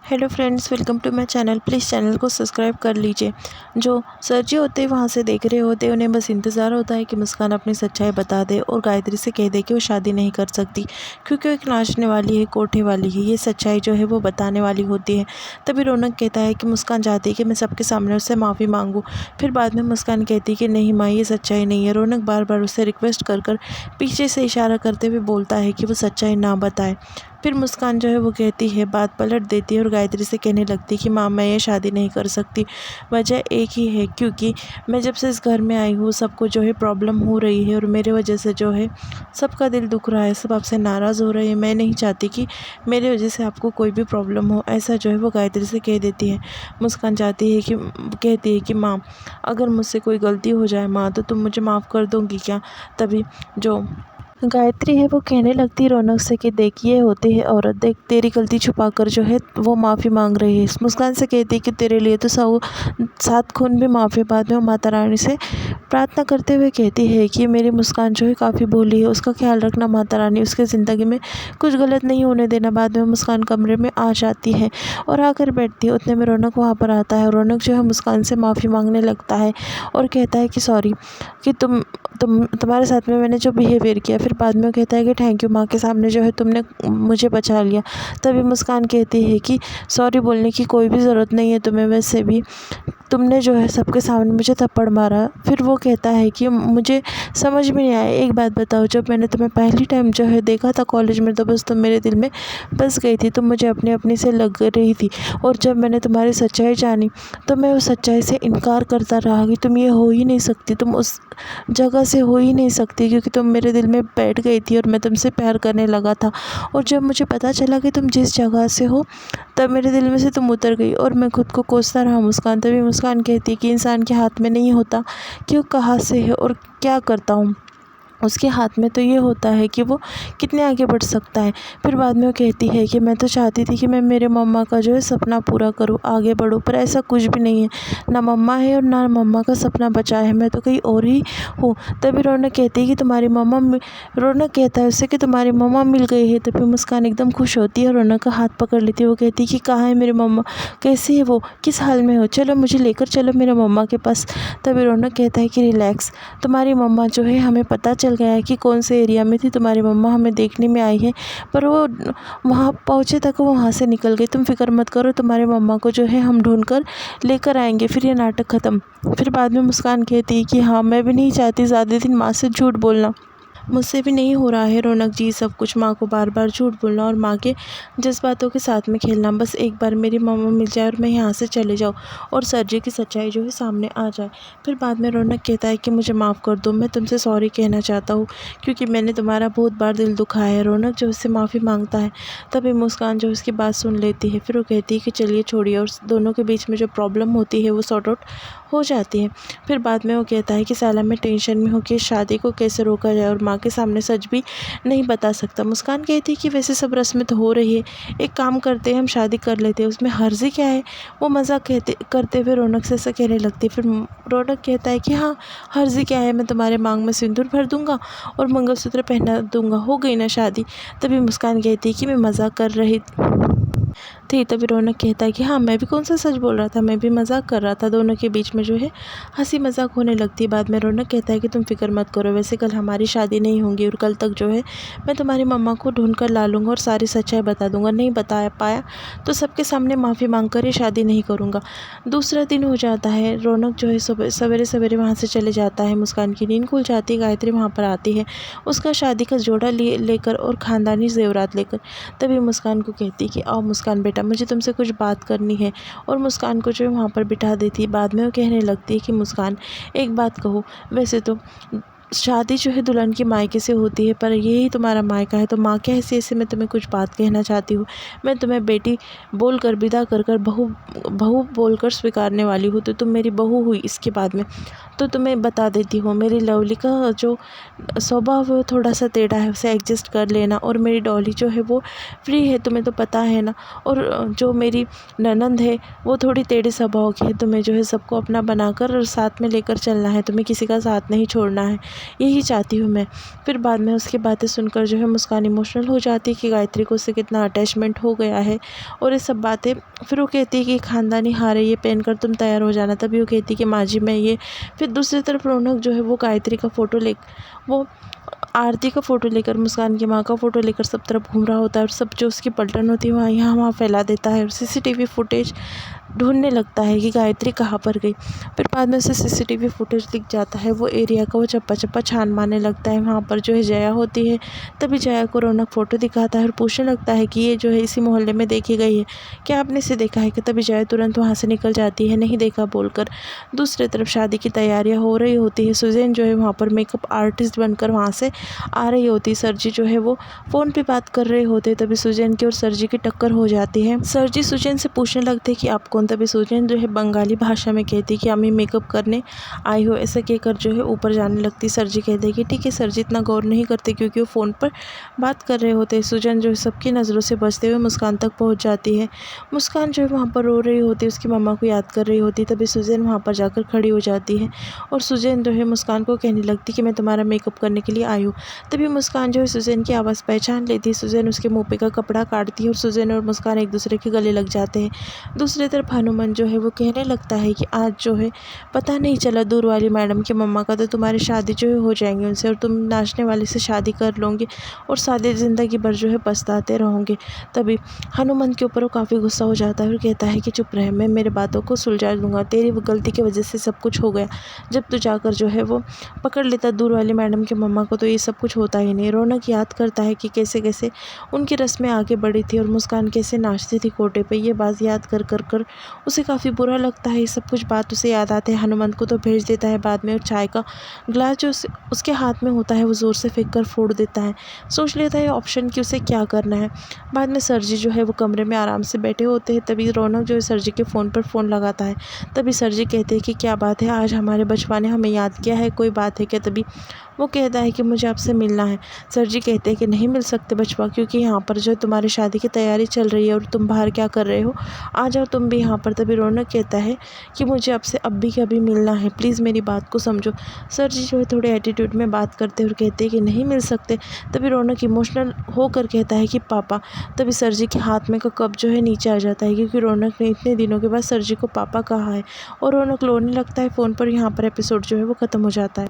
Hello friends, welcome to my channel. Please channel को subscribe कर लीजिए। जो सर जी होते हैं वहाँ से देख रहे होते हैं, उन्हें बस इंतज़ार होता है कि मुस्कान अपनी सच्चाई बता दे और गायत्री से कह दे कि वो शादी नहीं कर सकती क्योंकि वो एक नाचने वाली है, कोठे वाली है। ये सच्चाई जो है वो बताने वाली होती है। तभी रौनक कहता है कि मुस्कान चाहती है कि मैं सबके सामने उससे माफ़ी मांगूँ। फिर बाद में मुस्कान कहती है कि नहीं माँ, ये सच्चाई नहीं है। रौनक बार बार उससे रिक्वेस्ट कर कर पीछे से इशारा करते हुए बोलता है कि वो सच्चाई ना बताए। फिर मुस्कान जो है वो कहती है, बात पलट देती है और गायत्री से कहने लगती है कि माँ, मैं ये शादी नहीं कर सकती। वजह एक ही है, क्योंकि मैं जब से इस घर में आई हूँ सबको जो है प्रॉब्लम हो रही है और मेरे वजह से जो है सबका दिल दुख रहा है, सब आपसे नाराज़ हो रहे हैं। मैं नहीं चाहती कि मेरे वजह से आपको कोई भी प्रॉब्लम हो। ऐसा जो है वो गायत्री से कह देती है। मुस्कान कहती है कि माँ, अगर मुझसे कोई गलती हो जाए माँ, तो तुम मुझे माफ़ कर दोगी क्या? तभी जो गायत्री है वो कहने लगती है रौनक से कि देख, ये होती है औरत, देख तेरी गलती छुपाकर जो है वो माफ़ी मांग रही है। मुस्कान से कहती है कि तेरे लिए तो 7 खून भी माफ़ी। बाद में वो माता रानी से प्रार्थना करते हुए कहती है कि मेरी मुस्कान जो है काफ़ी भोली है, उसका ख्याल रखना माता रानी, उसके ज़िंदगी में कुछ गलत नहीं होने देना। बाद में मुस्कान कमरे में आ जाती है और आकर बैठती है। उतने में रौनक वहाँ पर आता है। रौनक जो है मुस्कान से माफ़ी मांगने लगता है और कहता है कि सॉरी कि तुम्हारे साथ में मैंने जो बिहेवियर किया। फिर बाद में वो कहता है कि थैंक यू माँ के सामने जो है तुमने मुझे बचा लिया। तभी मुस्कान कहती है कि सॉरी बोलने की कोई भी ज़रूरत नहीं है तुम्हें, वैसे भी तुमने जो है सबके सामने मुझे थप्पड़ मारा। फिर वो कहता है कि मुझे समझ में नहीं आया, एक बात बताओ, जब मैंने तुम्हें पहली टाइम जो है देखा था कॉलेज में, तो बस तुम मेरे दिल में बस गई थी, तुम मुझे अपनी अपनी से लग रही थी। और जब मैंने तुम्हारी सच्चाई जानी तो मैं उस सच्चाई से इनकार करता रहा कि तुम ये हो ही नहीं सकती, तुम उस जगह से हो ही नहीं सकती, क्योंकि तुम मेरे दिल में बैठ गई थी और मैं तुमसे प्यार करने लगा था। और जब मुझे पता चला कि तुम जिस जगह से हो, तब मेरे दिल में से तुम उतर गई और मैं खुद को कोसता रहा मुस्कान। तभी मुस्कान कहती है कि इंसान के हाथ में नहीं होता कि वो कहाँ से है और क्या करता हूँ, उसके हाथ में तो ये होता है कि वो कितने आगे बढ़ सकता है। फिर बाद में वो कहती है कि मैं तो चाहती थी कि मैं मेरे मम्मा का जो है सपना पूरा करूँ, आगे बढ़ूँ, पर ऐसा कुछ भी नहीं है। ना मम्मा है और ना मम्मा का सपना बचा है, मैं तो कहीं और ही हूँ। तभी रौनक कहती है कि रौनक कहता है उससे कि तुम्हारी मम्मा मिल गई है। तभी मुस्कान एकदम खुश होती है और रौनक का हाथ पकड़ लेती है। वो कहती है कि कहाँ है मेरी मम्मा, कैसी है वो, किस हाल में हो, चलो मुझे लेकर चलो मेरे मम्मा के पास। तभी रौनक कहता है कि रिलैक्स, तुम्हारी मम्मा जो है हमें पता चल गया है कि कौन से एरिया में थी तुम्हारी मम्मा, हमें देखने में आई है, पर वो वहाँ पहुँचे तक वो वहाँ से निकल गई। तुम फिक्र मत करो, तुम्हारे मम्मा को जो है हम ढूंढ कर लेकर आएंगे। फिर ये नाटक ख़त्म। फिर बाद में मुस्कान कहती है कि हाँ, मैं भी नहीं चाहती ज़्यादा दिन माँ से झूठ बोलना, मुझसे भी नहीं हो रहा है रौनक जी सब कुछ, माँ को बार बार झूठ बोलना और माँ के जज्बातों के साथ में खेलना। बस एक बार मेरी मम्मा मिल जाए और मैं यहाँ से चले जाऊँ और सर जी की सच्चाई जो है सामने आ जाए। फिर बाद में रौनक कहता है कि मुझे माफ़ कर दो, मैं तुमसे सॉरी कहना चाहता हूँ क्योंकि मैंने तुम्हारा बहुत बार दिल दुखाया है। रौनक जो उससे माफ़ी मांगता है। तभी मुस्कान जो उसकी बात सुन लेती है। फिर वो कहती है कि चलिए छोड़िए, और दोनों के बीच में जो प्रॉब्लम होती है वो सॉर्ट आउट हो जाती है। फिर बाद में वो कहता है कि साला मैं टेंशन में हूँ कि इस शादी को कैसे रोका जाए और माँ के सामने सच भी नहीं बता सकता। मुस्कान कहती है कि वैसे सब रस्में तो हो रही है, एक काम करते हैं हम शादी कर लेते हैं, उसमें हर्जी क्या है। वो मज़ाक करते हुए रौनक से ऐसा कहने लगती है। फिर रौनक कहता है कि हाँ, हर्जी क्या है, मैं तुम्हारे मांग में सिंदूर भर दूंगा और मंगलसूत्र पहना दूंगा, हो गई ना शादी। तभी मुस्कान कहती है कि मैं मज़ाक कर रही थी। तभी रौनक कहता है कि हाँ, मैं भी कौन सा सच बोल रहा था, मैं भी मजाक कर रहा था। दोनों के बीच में जो है हंसी मजाक होने लगती है। बाद में रौनक कहता है कि तुम फिक्र मत करो, वैसे कल हमारी शादी नहीं होगी और कल तक जो है मैं तुम्हारी मम्मा को ढूंढ कर ला लूँगा और सारी सच्चाई बता दूंगा। नहीं बता पाया तो सबके सामने माफ़ी मांग कर ये शादी नहीं करूँगा। दूसरा दिन हो जाता है। रौनक जो है सवेरे सवेरे वहाँ से चले जाता है। मुस्कान की नींद खुल जाती है। गायत्री वहाँ पर आती है उसका शादी का जोड़ा लेकर और ख़ानदानी जेवरात लेकर। तभी मुस्कान को कहती कि आओ मुस्कान बेटा, मुझे तुमसे कुछ बात करनी है, और मुस्कान को जो है वहाँ पर बिठा देती। बाद में वो कहने लगती है कि मुस्कान, एक बात कहो, वैसे तो शादी जो है दुल्हन की मायके से होती है, पर यही तुम्हारा मायका है, तो माँ के हैसियत से मैं तुम्हें कुछ बात कहना चाहती हूँ। मैं तुम्हें बेटी बोलकर विदा कर कर बहू बोलकर स्वीकारने वाली हूँ, तो तुम मेरी बहू हुई। इसके बाद में तो तुम्हें बता देती हूँ, मेरी लवली का जो स्वभाव है वो थोड़ा सा टेढ़ा है, उसे एडजस्ट कर लेना। और मेरी डॉली जो है वो फ्री है, तुम्हें तो पता है ना। और जो मेरी ननंद है वो थोड़ी टेढ़े स्वभाव की है। तुम्हें जो है सबको अपना बनाकर और साथ में लेकर चलना है, तुम्हें किसी का साथ नहीं छोड़ना है। यही चाहती हूँ मैं। फिर बाद में उसकी बातें सुनकर जो है मुस्कान इमोशनल हो जाती है कि गायत्री को उससे कितना अटैचमेंट हो गया है और ये सब बातें। फिर वो कहती है कि खानदानी हार है, ये पहनकर तुम तैयार हो जाना। तभी वो कहती है कि माँ जी मैं ये। फिर दूसरी तरफ रौनक जो है वो गायत्री का वो आरती का फ़ोटो लेकर, मुस्कान की माँ का फ़ोटो लेकर सब तरफ घूम रहा होता है और सब जो उसकी पलटन होती है वहाँ यहाँ वहाँ फैला देता है और सीसीटीवी फुटेज ढूंढने लगता है कि गायत्री कहाँ पर गई। फिर बाद में उसे सीसीटीवी फुटेज दिख जाता है, वो एरिया का वो चप्पा चप्पा छान मारने लगता है। वहाँ पर जो है जया होती है। तभी जया को रौनक फ़ोटो दिखाता है और पूछने लगता है कि ये जो है इसी मोहल्ले में देखी गई है, क्या आपने इसे देखा है? कि तभी जया तुरंत वहाँ से निकल जाती है, नहीं देखा बोलकर। दूसरी तरफ शादी की तैयारियाँ हो रही होती है। सुजैन जो है वहाँ पर मेकअप आर्टिस्ट बनकर वहाँ से आ रही होती है। सरजी जो है वो फ़ोन पे बात कर रहे होते हैं। तभी सुजैन की और सरजी की टक्कर हो जाती है। सरजी सुजैन से पूछने लगते हैं कि आप कौन? तभी सुजैन जो है बंगाली भाषा में कहती है कि अम्मी मेकअप करने आई हो। ऐसा कहकर जो है ऊपर जाने लगती। सरजी कहते हैं कि ठीक है। सरजी इतना गौर नहीं करते क्योंकि वो फ़ोन पर बात कर रहे होते हैं। सुजैन जो है सबकी नज़रों से बचते हुए मुस्कान तक पहुँच जाती है। मुस्कान जो है वहाँ पर रो रही होती है, उसकी मम्मा को याद कर रही होती। तभी सुजैन वहाँ पर जाकर खड़ी हो जाती है और सुजैन जो है मुस्कान को कहने लगती कि मैं तुम्हारा मेकअप करने के लिए आई हूँ। तभी मुस्कान जो है सुजैन की आवाज़ पहचान लेती है। सुजैन उसके मुँह पे का कपड़ा काटती है और सुजैन और मुस्कान एक दूसरे के गले लग जाते हैं। दूसरी तरफ हनुमान जो है वो कहने लगता है कि आज जो है पता नहीं चला दूर वाली मैडम की मम्मा का तो तुम्हारी शादी जो है हो जाएंगी उनसे और तुम नाचने वाली से शादी कर लोगे और सारी ज़िंदगी भर जो है पछताते रहोगे। तभी हनुमान के ऊपर वो काफ़ी गुस्सा हो जाता है और कहता है कि चुप रहे, मैं मेरे बातों को सुलझा दूंगा, तेरी वो गलती की वजह से सब कुछ हो गया। जब तू जाकर जो है वो पकड़ लेता दूर वाली मैडम की मम्मा को तो ये सब कुछ होता ही नहीं। रौनक याद करता है कि कैसे कैसे उनकी रस्में आगे बढ़ी थी और मुस्कान कैसे नाचती थी कोटे पे। ये बात याद कर कर कर उसे काफ़ी बुरा लगता है। ये सब कुछ बात उसे याद आते हैं। हनुमंत को तो भेज देता है बाद में और चाय का ग्लास जो उसके हाथ में होता है वो ज़ोर से फेंक कर फोड़ देता है। सोच लेता है ऑप्शन कि उसे क्या करना है। बाद में सरजी जो है वो कमरे में आराम से बैठे होते हैं। तभी रौनक जो है सरजी के फ़ोन पर फ़ोन लगाता है। तभी सरजी कहते हैं कि क्या बात है, आज हमारे बचपा ने हमें याद किया है, कोई बात है क्या? तभी वो कहता है कि मुझे आपसे मिलना है। सरजी कहते हैं कि नहीं मिल सकते बचपा, क्योंकि यहाँ पर जो तुम्हारी शादी की तैयारी चल रही है और तुम बाहर क्या कर रहे हो, आ जाओ तुम भी यहाँ पर। तभी रौनक कहता है कि मुझे आपसे अभी के अभी मिलना है, प्लीज़ मेरी बात को समझो। सरजी जो है थोड़े एटीट्यूड में बात करते हैं और कहते हैं कि नहीं मिल सकते। तभी रौनक इमोशनल होकर कहता है कि पापा। तभी सरजी के हाथ में का कप जो है नीचे आ जाता है क्योंकि रौनक ने इतने दिनों के बाद सरजी को पापा कहा है और रौनक रोने लगता है फ़ोन पर। यहाँ पर एपिसोड जो है वो ख़त्म हो जाता है।